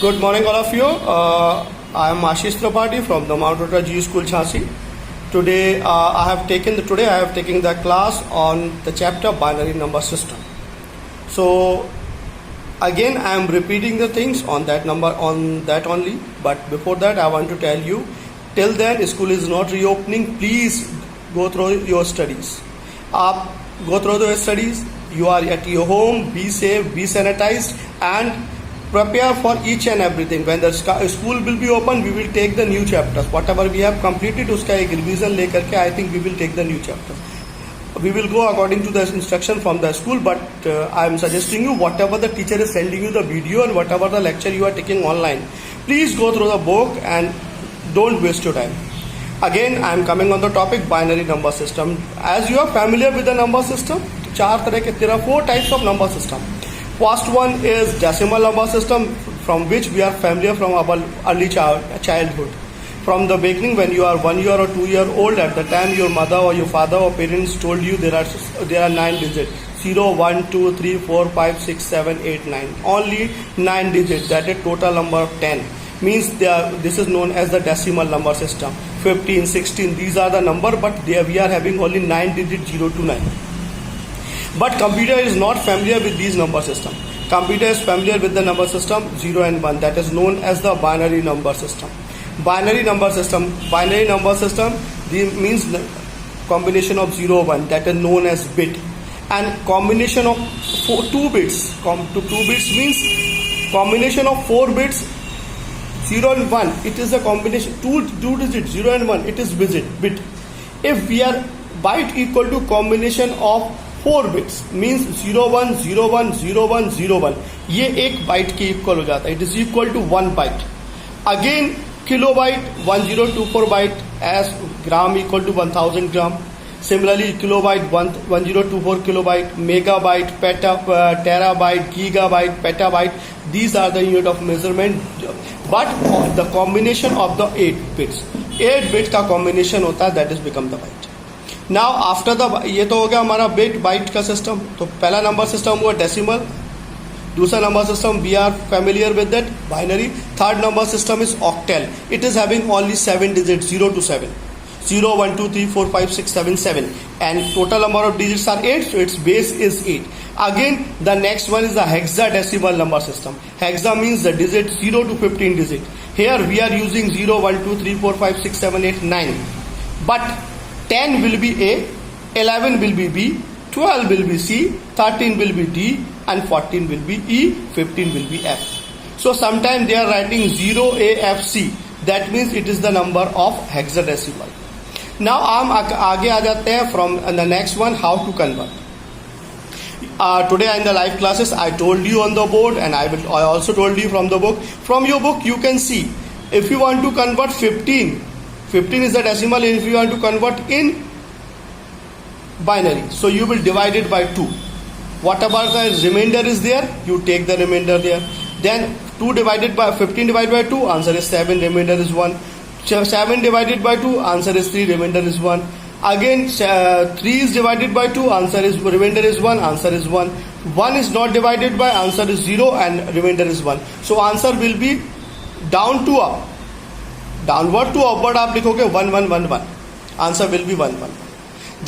Good morning, all of you. I am Ashish Tripathi from the Mount Rota G School, Jhansi. Today, I have taken the class on the chapter binary number system. So, again, I am repeating the things on that only. But before that, I want to tell you, till then, school is not reopening. Please go through your studies. Go through your studies. You are at your home. Be safe. Be sanitized and prepare for each and everything. When the school will be open, we will take the new chapters. Whatever we have completed, uska ek revision lekar ke I think we will take the new chapters. We will go according to the instruction from the school, but I am suggesting you, whatever the teacher is sending you the video and whatever the lecture you are taking online, please go through the book and don't waste your time. Again, I am coming on the topic binary number system. As you are familiar with the number system, there are 4 types of number system. First one is decimal number system, from which we are familiar from our early childhood. From the beginning, when you are 1 year or 2 year old, at the time your mother or your father or parents told you there are 9 digits. 0, 1, 2, 3, 4, 5, 6, 7, 8, 9. Only 9 digits, that is total number of 10. Means this is known as the decimal number system. 15, 16, these are the number, but we are having only 9 digits, 0 to 9. But computer is not familiar with these number system. Computer is familiar with the number system 0 and 1, that is known as the binary number system. Binary number system means combination of 0 1, that is known as bit, and combination of 2 bits. 2 bits means combination of 4 bits 0 and 1. It is a combination 2 digits 0 and 1. It is bit. If we are byte equal to combination of 4 bits means 0 1 0 1 0 1 0 1, ये एक bite के equal हो जाता है. It is equal to 1 byte. Again kilobyte 1024 byte, as gram equal to 1000 gram. Similarly kilobyte 1024 kilobyte, megabyte, terabyte, gigabyte, petabyte, these are the unit of measurement. But the combination of the 8 bits, 8 bits का combination होता है, that is become the byte. Now after the, ये तो हो गया हमारा bit bite का system. तो पहला नंबर सिस्टम हुआ डेसिमल. दूसरा number system we are familiar with that, binary. Third number system is octal. It is having only 7 digits 0 to 7. 0 1 2 3 4 5 6 7 7, and total number of digits are 8, so its base is 8. Again, the next one is the hexadecimal number system. Hexa means the digit 0 to 15 digit. Here we are using 0 1 2 3 4 5 6 7 8 9, but 10 will be A, 11 will be B, 12 will be C, 13 will be D, and 14 will be E, 15 will be F. So sometimes they are writing 0AFC. That means it is the number of hexadecimal. Now हम आगे आ जाते हैं from the next one, how to convert. Today in the live classes I told you on the board, and I also told you from the book. From your book you can see, if you want to convert 15 is the decimal. If you want to convert in binary, so you will divide it by 2. Whatever the remainder is there, you take the remainder there. Then 15 divided by 2, answer is 7, remainder is 1. 7 divided by 2, answer is 3, remainder is 1. Again 3 is divided by 2, remainder is 1, answer is 1. 1 is not divided by, answer is 0, and remainder is 1. So answer will be down to up. Downward to upward आप लिखोगे 1 1 1 1. Answer will be 1 1.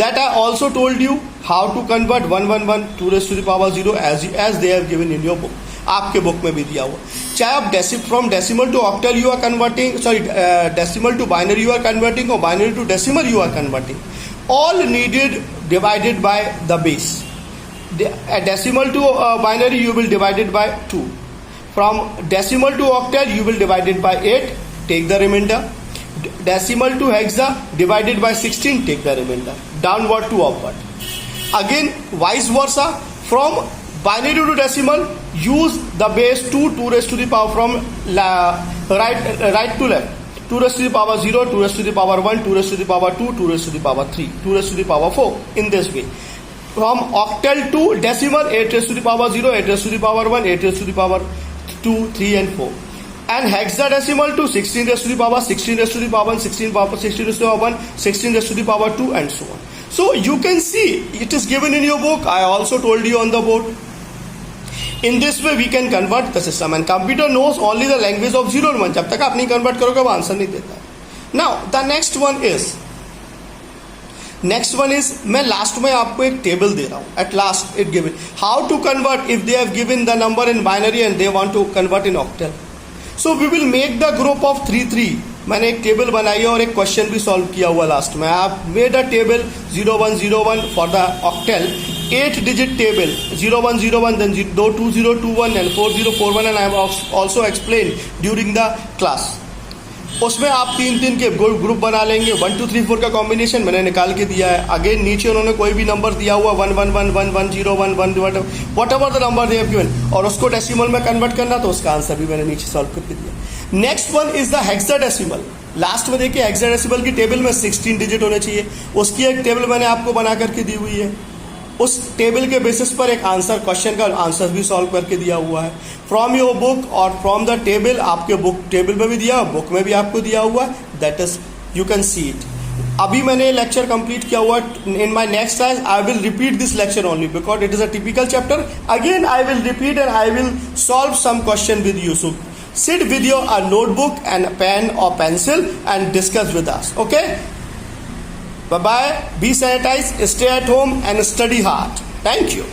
That I also told you how to convert 1 1 1 2 raised to the power 0 as they have given in your book. आपके book में भी दिया हुआ. चाहे आप from decimal to octal you are converting, decimal to binary you are converting, or binary to decimal you are converting, all needed divided by the base. A decimal to binary you will divide it by 2. From decimal to octal you will divide it by 8, take the remainder. Decimal to hexa divided by 16, take the remainder. Downward to upward. Again vice versa, from binary to decimal use the base 2 raised to the power from right to left. 2 raised to the power 0, 2 raised to the power 1, 2 raised to the power 2, 2 raised to the power 3, 2 raised to the power 4, in this way. From octal to decimal, 8 raised to the power 0, 8 raised to the power 1, 8 raised to the power 2, 3 and 4. And hexadecimal to 16 raised to the power, 16 raised to the power 1, 16 raised to the power 1, 16 raised to the power 2, and so on. So you can see it is given in your book. I also told you on the board. In this way we can convert the system, and computer knows only the language of 0 and 1. जब तक आप नहीं convert करोगे वो answer नहीं देता. Now the next one is मैं last में आपको एक टेबल दे रहा हूँ. At last it given how to convert if they have given the number in binary and they want to convert in octal. So we will make the group of 3 मैंने एक table बनाई है और एक question भी solve किया हुआ last में. आप made a table 0101 for the octal, 8 digit table 0101 then 2021 and 4041 and I have also explained during the class. उसमें आप 3 के ग्रुप बना लेंगे. 1 2 3 4 का कॉम्बिनेशन मैंने निकाल के दिया है. अगेन नीचे उन्होंने कोई भी नंबर दिया हुआ 1 1 1 1 1 0 1 1 what ever the number they have given, और उसको डेसिमल में कन्वर्ट करना, तो उसका आंसर भी मैंने नीचे सॉल्व करके दिया. Next one is the hexadecimal. Last में देखिए हेक्साडेसिमल की टेबल में 16 डिजिट होने चाहिए. उसकी एक टेबल मैंने आपको बना करके दी हुई है. उस टेबल के बेसिस पर एक आंसर, क्वेश्चन का आंसर भी सॉल्व करके दिया हुआ है. फ्रॉम योर बुक और फ्रॉम द टेबल, आपके बुक टेबल में भी दिया, बुक में भी आपको दिया हुआ है. That is you can see it. अभी मैंने लेक्चर कंप्लीट किया हुआ. In my next class I will repeat this lecture only because it is a typical chapter. Again I will repeat and I will solve some question with you. So sit with your notebook and a pen or pencil and discuss with us. Okay? Bye bye. Be sanitized, stay at home and study hard. Thank you.